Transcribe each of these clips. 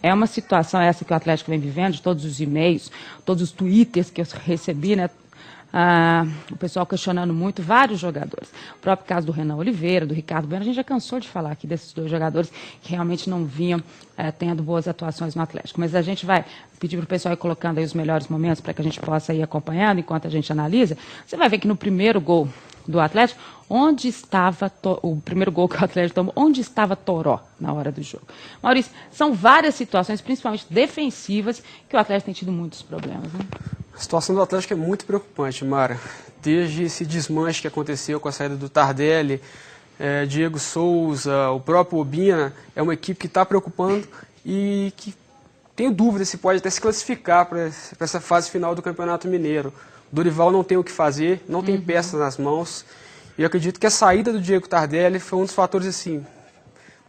é uma situação essa que o Atlético vem vivendo, de todos os e-mails, todos os twitters que eu recebi, né? O pessoal questionando muito vários jogadores. O próprio caso do Renan Oliveira, do Ricardo Bueno, a gente já cansou de falar aqui desses dois jogadores que realmente não vinham tendo boas atuações no Atlético. Mas a gente vai pedir para o pessoal ir colocando aí os melhores momentos para que a gente possa ir acompanhando enquanto a gente analisa. Você vai ver que no primeiro gol do Atlético, onde estava o primeiro gol que o Atlético tomou, onde estava Toró na hora do jogo? Maurício, são várias situações, principalmente defensivas, que o Atlético tem tido muitos problemas, né? A situação do Atlético é muito preocupante, Mara. Desde esse desmanche que aconteceu com a saída do Tardelli, Diego Souza, o próprio Obina, é uma equipe que está preocupando e que tenho dúvida se pode até se classificar para essa fase final do Campeonato Mineiro. O Dorival não tem o que fazer, não tem peças nas mãos. E eu acredito que a saída do Diego Tardelli foi um dos fatores assim,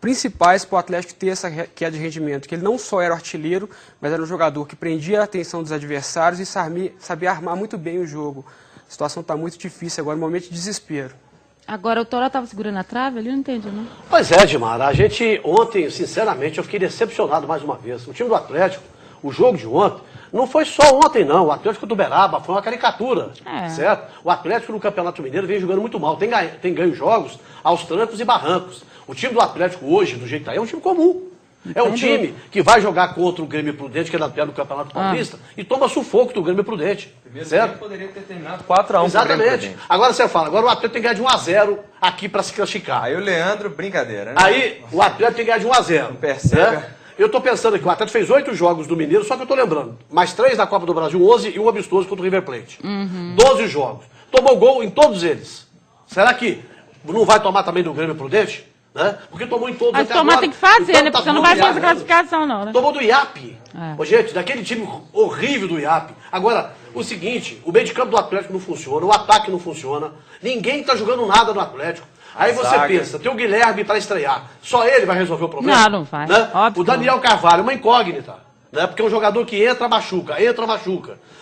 principais para o Atlético ter essa queda de rendimento. Que ele não só era artilheiro, mas era um jogador que prendia a atenção dos adversários e sabia armar muito bem o jogo. A situação está muito difícil agora, um momento de desespero. Agora, o Toró estava segurando a trave ali, não entendi, não? Pois é, Dimar, a gente ontem, sinceramente, eu fiquei decepcionado mais uma vez. O time do Atlético, o jogo de ontem, não foi só ontem não, o Atlético do Uberaba foi uma caricatura, certo? O Atlético no Campeonato Mineiro vem jogando muito mal, tem ganho jogos aos trancos e barrancos. O time do Atlético hoje, do jeito que tá, é um time comum. É um time que vai jogar contra o Grêmio Prudente, que é da terra do Campeonato Paulista, e toma sufoco do Grêmio Prudente. Primeiro certo? Poderia ter terminado 4-1. Exatamente. Agora você fala, agora o Atlético tem que ganhar de 1-0 aqui para se classificar. Aí o Leandro, brincadeira, né? Aí o Atlético tem que ganhar de 1-0. Não percebe. Né? Eu tô pensando aqui, o Atlético fez 8 jogos do Mineiro, só que eu tô lembrando, mais 3 da Copa do Brasil, 11 e um amistoso contra o River Plate. 12 jogos. Tomou gol em todos eles. Será que não vai tomar também do Grêmio Prudente? Né? Porque tomou em todos. Mas até tomar agora. tem que fazer, Então, né? tá Porque você não bom, vai fazer IAP. classificação, não, né? Tomou do IAP. É. Ô, gente, daquele time horrível do IAP. Agora, o seguinte, o meio de campo do Atlético não funciona, o ataque não funciona, ninguém tá jogando nada no Atlético. Aí você zaga. pensa, tem o Guilherme para estrear, só ele vai resolver o problema? Não vai. Né? Óbvio O Daniel Carvalho, uma incógnita. Né? Porque é um jogador que entra, machuca.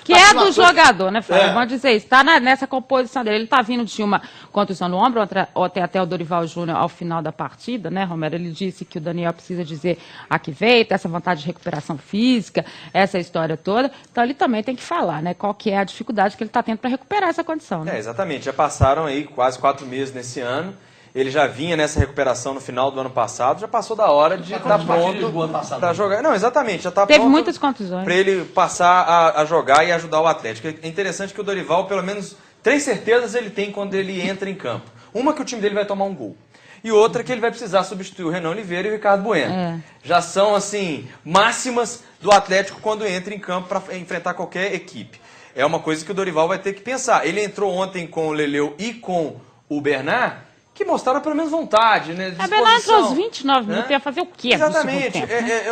Que Tá é aqui no do Atlético. jogador, né, Flávio? É. Vamos dizer isso. Está nessa composição dele. Ele está vindo de uma contusão no ombro, ontem até o Dorival Júnior, ao final da partida, né, Romero? Ele disse que o Daniel precisa dizer a que veio, ter essa vontade de recuperação física, essa história toda. Então ele também tem que falar, né, qual que é a dificuldade que ele está tendo para recuperar essa condição, né? Exatamente. Já passaram aí quase 4 meses nesse ano. Ele já vinha nessa recuperação no final do ano passado, já passou da hora de estar pronto para jogar. Não, exatamente, já está pronto. Teve muitas contusões. Para ele passar a jogar e ajudar o Atlético. É interessante que o Dorival, pelo menos 3 certezas ele tem quando ele entra em campo. Uma, que o time dele vai tomar um gol. E outra, que ele vai precisar substituir o Renan Oliveira e o Ricardo Bueno. Já são, assim, máximas do Atlético quando entra em campo para enfrentar qualquer equipe. É uma coisa que o Dorival vai ter que pensar. Ele entrou ontem com o Leleu e com o Bernard, que mostraram pelo menos vontade, né? A Bernard entrou aos 29 minutos, ia fazer o quê? Exatamente.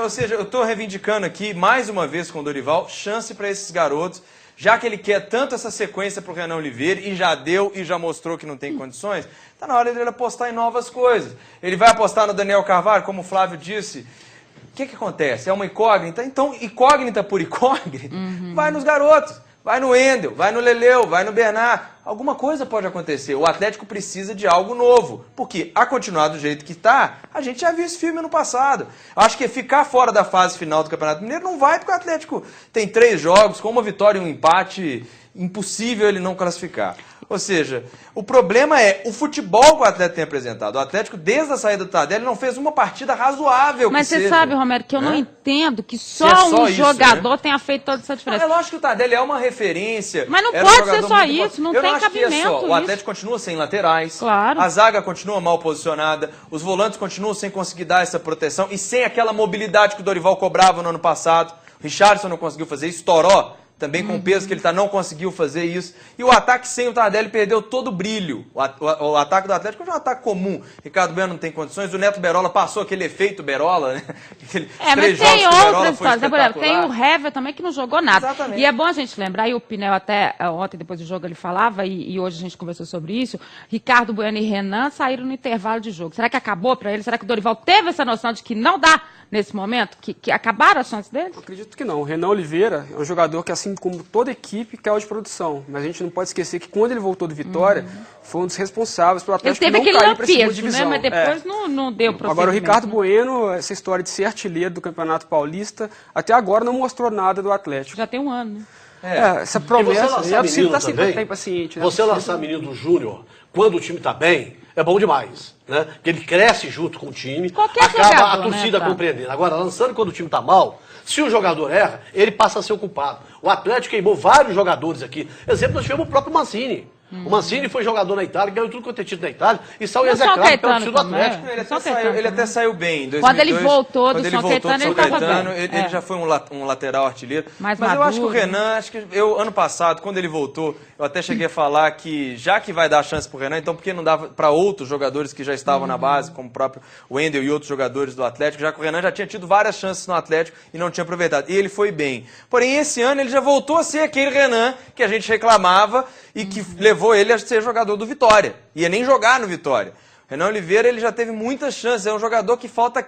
Ou seja, eu estou reivindicando aqui, mais uma vez com o Dorival, chance para esses garotos, já que ele quer tanto essa sequência para o Renan Oliveira, e já deu e já mostrou que não tem condições, está na hora dele apostar em novas coisas. Ele vai apostar no Daniel Carvalho, como o Flávio disse. O que acontece? É uma incógnita? Então, incógnita por incógnita, vai nos garotos. Vai no Wendel, vai no Leleu, vai no Bernard. Alguma coisa pode acontecer. O Atlético precisa de algo novo. Porque, a continuar do jeito que está, a gente já viu esse filme no passado. Acho que ficar fora da fase final do Campeonato Mineiro não vai, porque o Atlético tem 3 jogos, com uma vitória e um empate, impossível ele não classificar. Ou seja, o problema é o futebol que o Atlético tem apresentado. O Atlético, desde a saída do Tardelli, não fez uma partida razoável. Mas você sabe, Romero, que eu não entendo que só só um isso, jogador tenha feito toda essa diferença. É lógico que o Tardelli é uma referência. Mas não era pode jogador ser só muito isso, não Eu tem acho que é cabimento só. O isso. Atlético continua sem laterais. Claro. A zaga continua mal posicionada. Os volantes continuam sem conseguir dar essa proteção e sem aquela mobilidade que o Dorival cobrava no ano passado. O Richarlison não conseguiu fazer isso. Toró, também com o peso que ele está, não conseguiu fazer isso. E o ataque sem o Tardelli perdeu todo o brilho. O ataque do Atlético é um ataque comum. Ricardo Bueno não tem condições. O Neto Berola passou aquele efeito Berola, né? Mas tem outras histórias. Por exemplo, tem o Hever também que não jogou nada. Exatamente. E é bom a gente lembrar, e o Pinel até ontem, depois do jogo, ele falava, e hoje a gente conversou sobre isso, Ricardo Bueno e Renan saíram no intervalo de jogo. Será que acabou para ele? Será que o Dorival teve essa noção de que não dá nesse momento? Que acabaram as chances dele? Acredito que não. O Renan Oliveira é um jogador que, assim assim como toda equipe, caiu de produção. Mas a gente não pode esquecer que quando ele voltou do Vitória, foi um dos responsáveis pelo Atlético não cair para a segunda divisão. Né? Mas depois não deu prosseguimento. Agora o Ricardo Bueno, essa história de ser artilheiro do Campeonato Paulista, até agora não mostrou nada do Atlético. Já tem um ano, né? Essa promessa, e a torcida está sempre paciente. Né? Você lançar menino do Júnior, quando o time está bem, é bom demais. Né? Porque ele cresce junto com o time, acaba a torcida compreendendo. Agora, lançando quando o time está mal, se o jogador erra, ele passa a ser o culpado. O Atlético queimou vários jogadores aqui. Exemplo, nós tivemos o próprio Mancini. O Mancini foi jogador na Itália, ganhou tudo quanto é título na Itália e saiu execrado pelo time do Atlético. Ele até saiu bem em 2002. Quando ele voltou do São Caetano, ele estava bem. Ele já foi um lateral artilheiro. Mas eu acho que o Renan, ano passado, quando ele voltou, eu até cheguei a falar que, já que vai dar chance pro Renan, então por que não dava para outros jogadores que já estavam na base, como o próprio Wendel e outros jogadores do Atlético, já que o Renan já tinha tido várias chances no Atlético e não tinha aproveitado. E ele foi bem. Porém, esse ano ele já voltou a ser aquele Renan que a gente reclamava e que levou ele a ser jogador do Vitória. Ia nem jogar no Vitória. Renan Oliveira, ele já teve muitas chances. É um jogador que falta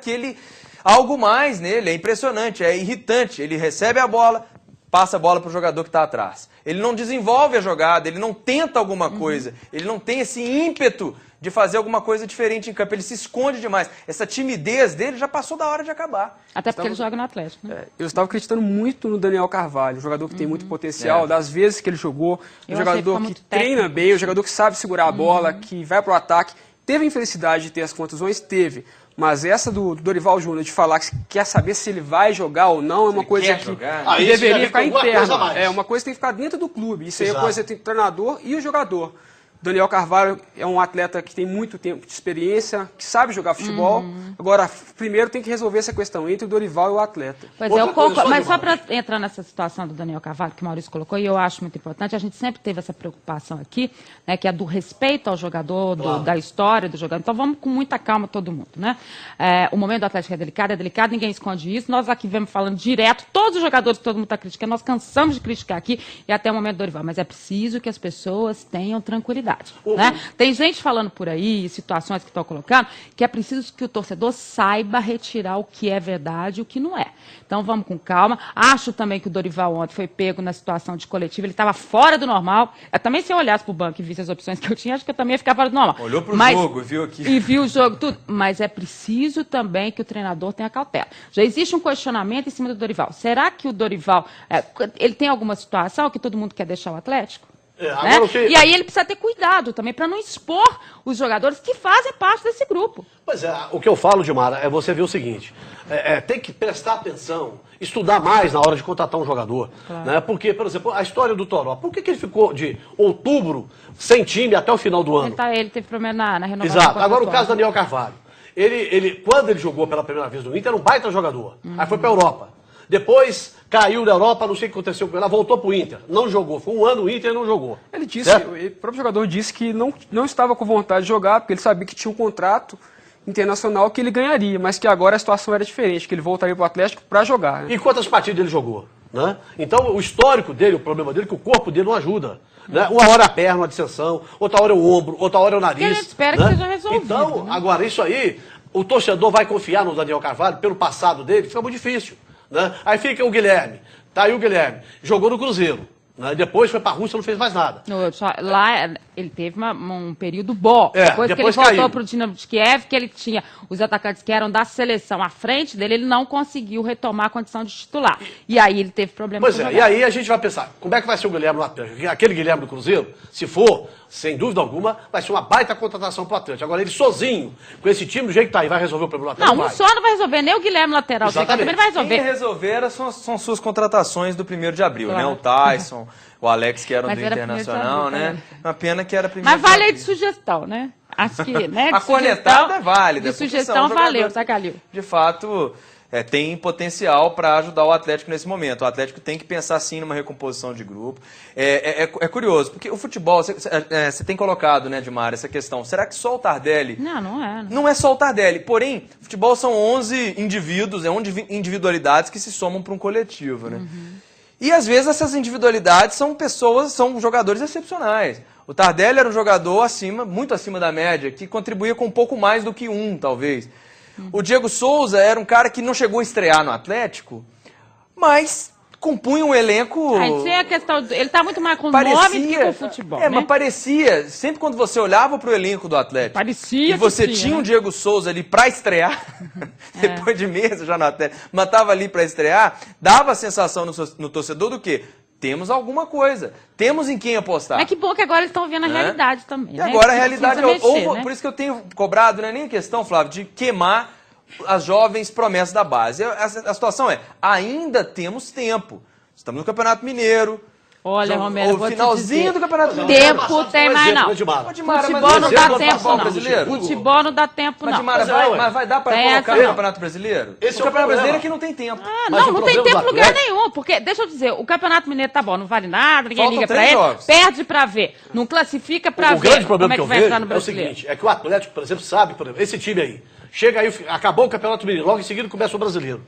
algo mais nele. É impressionante, é irritante. Ele recebe a bola, passa a bola para o jogador que está atrás. Ele não desenvolve a jogada, ele não tenta alguma coisa. Ele não tem esse ímpeto de fazer alguma coisa diferente em campo. Ele se esconde demais. Essa timidez dele já passou da hora de acabar. Até porque ele joga no Atlético. Né? Eu estava acreditando muito no Daniel Carvalho, um jogador que tem muito potencial, das vezes que ele jogou, um jogador que treina bem, um jogador que sabe segurar a bola, que vai para o ataque. Teve a infelicidade de ter as contusões? Teve. Mas essa do Dorival Júnior, de falar que quer saber se ele vai jogar ou não, é uma coisa que deveria ficar interna. É uma coisa que tem que ficar dentro do clube. Isso aí é coisa do treinador e o jogador. Daniel Carvalho é um atleta que tem muito tempo de experiência, que sabe jogar futebol. Agora, primeiro tem que resolver essa questão entre o Dorival e o atleta. Pois é, eu concordo, mas só para entrar nessa situação do Daniel Carvalho, que o Maurício colocou, e eu acho muito importante, a gente sempre teve essa preocupação aqui, né, que é do respeito ao jogador, da história do jogador. Então vamos com muita calma todo mundo. Né? O momento do Atlético é delicado, ninguém esconde isso. Nós aqui vemos falando direto, todos os jogadores que todo mundo está criticando, nós cansamos de criticar aqui, e até o momento do Dorival. Mas é preciso que as pessoas tenham tranquilidade. Né? Tem gente falando por aí, situações que estão colocando, que é preciso que o torcedor saiba retirar o que é verdade e o que não é. Então vamos com calma. Acho também que o Dorival ontem foi pego na situação de coletiva, ele estava fora do normal. Eu também, se eu olhasse para o banco e visse as opções que eu tinha, acho que eu também ia ficar fora do normal. Olhou para o jogo, viu aqui. E viu o jogo, tudo. Mas é preciso também que o treinador tenha cautela. Já existe um questionamento em cima do Dorival. Será que o Dorival, ele tem alguma situação que todo mundo quer deixar o Atlético? Né? E aí ele precisa ter cuidado também para não expor os jogadores que fazem parte desse grupo. Pois é, o que eu falo, Gilmara, é você ver o seguinte, tem que prestar atenção, estudar mais na hora de contratar um jogador. Claro. Né? Porque, por exemplo, a história do Toró, por que ele ficou de outubro sem time até o final do ano? Ele teve problema na renovação. Exato. Agora o caso do Daniel Carvalho. Quando ele jogou pela primeira vez no Inter, era um baita jogador. Aí foi para a Europa. Depois caiu da Europa, não sei o que aconteceu com ele, voltou para o Inter, não jogou. Foi um ano o Inter e não jogou. Ele disse, o próprio jogador disse que não estava com vontade de jogar, porque ele sabia que tinha um contrato internacional que ele ganharia, mas que agora a situação era diferente, que ele voltaria para o Atlético para jogar. Né? E quantas partidas ele jogou? Né? Então, o histórico dele, o problema dele é que o corpo dele não ajuda. Né? Uma hora a perna, uma distensão, outra hora é o ombro, outra hora é o nariz. E a gente espera que seja resolvido. Então, agora, isso aí, o torcedor vai confiar no Daniel Carvalho, pelo passado dele, fica muito difícil. Né? Aí fica o Guilherme, tá aí o Guilherme, jogou no Cruzeiro, né? Depois foi para a Rússia, não fez mais nada. Lá ele teve um período bom, depois que ele voltou para o Dinamo de Kiev, que ele tinha os atacantes que eram da seleção à frente dele, ele não conseguiu retomar a condição de titular. E aí ele teve problemas. Pois é, e aí a gente vai pensar, como é que vai ser o Guilherme no Atlético? Aquele Guilherme do Cruzeiro, se for, sem dúvida alguma, vai ser uma baita contratação para o Atlético. Agora ele sozinho, com esse time do jeito que tá aí, vai resolver o problema do Atlético? Não, só não vai resolver, nem o Guilherme lateral, também não vai resolver. Quem resolver são suas contratações do 1º de abril, claro. Né? O Tyson, o Alex, que eram do Internacional, né? Uma pena que era 1º de abril. Mas vale aí de sugestão, né? Acho que, né? A cornetada é válida. De sugestão valeu, tá, Calil? De fato, tem potencial para ajudar o Atlético nesse momento. O Atlético tem que pensar, sim, numa recomposição de grupo. É curioso, porque o futebol, você tem colocado, né, Dimara, essa questão. Será que só o Tardelli... Não é. Não é só o Tardelli. Porém, futebol são 11 indivíduos, 11 individualidades que se somam para um coletivo, né? E às vezes essas individualidades são jogadores excepcionais. O Tardelli era um jogador muito acima da média, que contribuía com um pouco mais do que talvez. O Diego Souza era um cara que não chegou a estrear no Atlético, mas compunha um elenco... a questão, ele tá muito mais com o nome do que com o futebol, né? Mas parecia, sempre quando você olhava pro elenco do Atlético, parecia e você que tinha um Diego Souza ali pra estrear, depois de meses já no Atlético, mas tava ali pra estrear, dava a sensação no torcedor do quê? Temos alguma coisa, temos em quem apostar. É que bom que agora eles estão vendo a realidade também, E né? agora a realidade é mexer, né? por isso que eu tenho cobrado, não é nem questão, Flávio, de queimar as jovens promessas da base. A situação é, ainda temos tempo. Estamos no Campeonato Mineiro. Olha, Romero, o finalzinho do Campeonato Mineiro. Tempo tem mais não. Futebol não dá tempo não. Futebol não dá tempo não. Mas vai dar para colocar no Campeonato Brasileiro? O Campeonato Brasileiro é que não tem tempo. Não tem tempo em lugar nenhum. Porque, deixa eu dizer, o Campeonato Mineiro tá bom, não vale nada, ninguém liga pra ele, perde pra ver. Não classifica pra ver. O grande problema que eu vejo é o seguinte, é que o Atlético, por exemplo, sabe, por exemplo, esse time aí, chega aí, acabou o Campeonato Mineiro, logo em seguida começa o Brasileiro.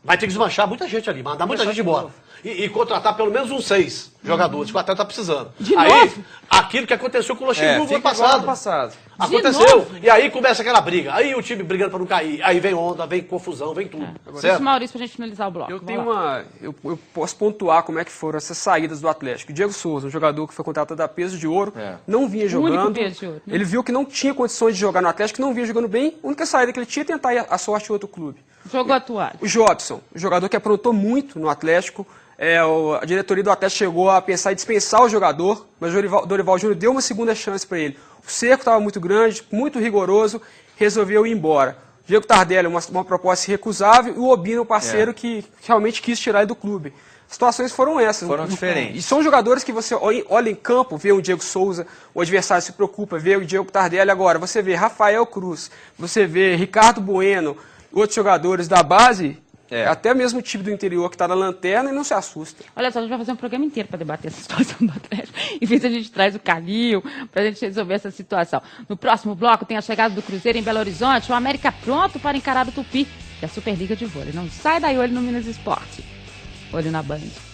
Vai ter que desmanchar muita gente ali, mandar muita gente embora. E contratar pelo menos uns 6 jogadores que o Atlético tá precisando. Novo? Aquilo que aconteceu com o Luxemburgo ano passado. Aconteceu. E aí começa aquela briga. Aí o time brigando para não cair. Aí vem onda, vem confusão, vem tudo. Certo? Maurício, pra gente finalizar o bloco. Eu posso pontuar como é que foram essas saídas do Atlético. Diego Souza, um jogador que foi contratado a peso de ouro, não vinha jogando. Peso de ouro, né? Ele viu que não tinha condições de jogar no Atlético, não vinha jogando bem. A única saída que ele tinha é tentar a sorte em outro clube. Jogou a toalha. O Jobson, um jogador que aprontou muito no Atlético. A diretoria do Atlético chegou a pensar em dispensar o jogador, mas o Dorival Júnior deu uma segunda chance para ele. O cerco estava muito grande, muito rigoroso, resolveu ir embora. Diego Tardelli, uma proposta irrecusável, e o Obina, o parceiro que realmente quis tirar ele do clube. As situações foram essas. Foram diferentes. E são jogadores que você olha em campo, vê o Diego Souza, o adversário se preocupa, vê o Diego Tardelli agora. Você vê Rafael Cruz, você vê Ricardo Bueno, outros jogadores da base... Até mesmo o time do interior que está na lanterna e não se assusta. Olha só, a gente vai fazer um programa inteiro para debater essa situação do Atlético. Em vez a gente traz o Calil para a gente resolver essa situação. No próximo bloco tem a chegada do Cruzeiro em Belo Horizonte, o América pronto para encarar o Tupi e a Superliga de Vôlei. Não sai daí, olho no Minas Esporte. Olho na Band.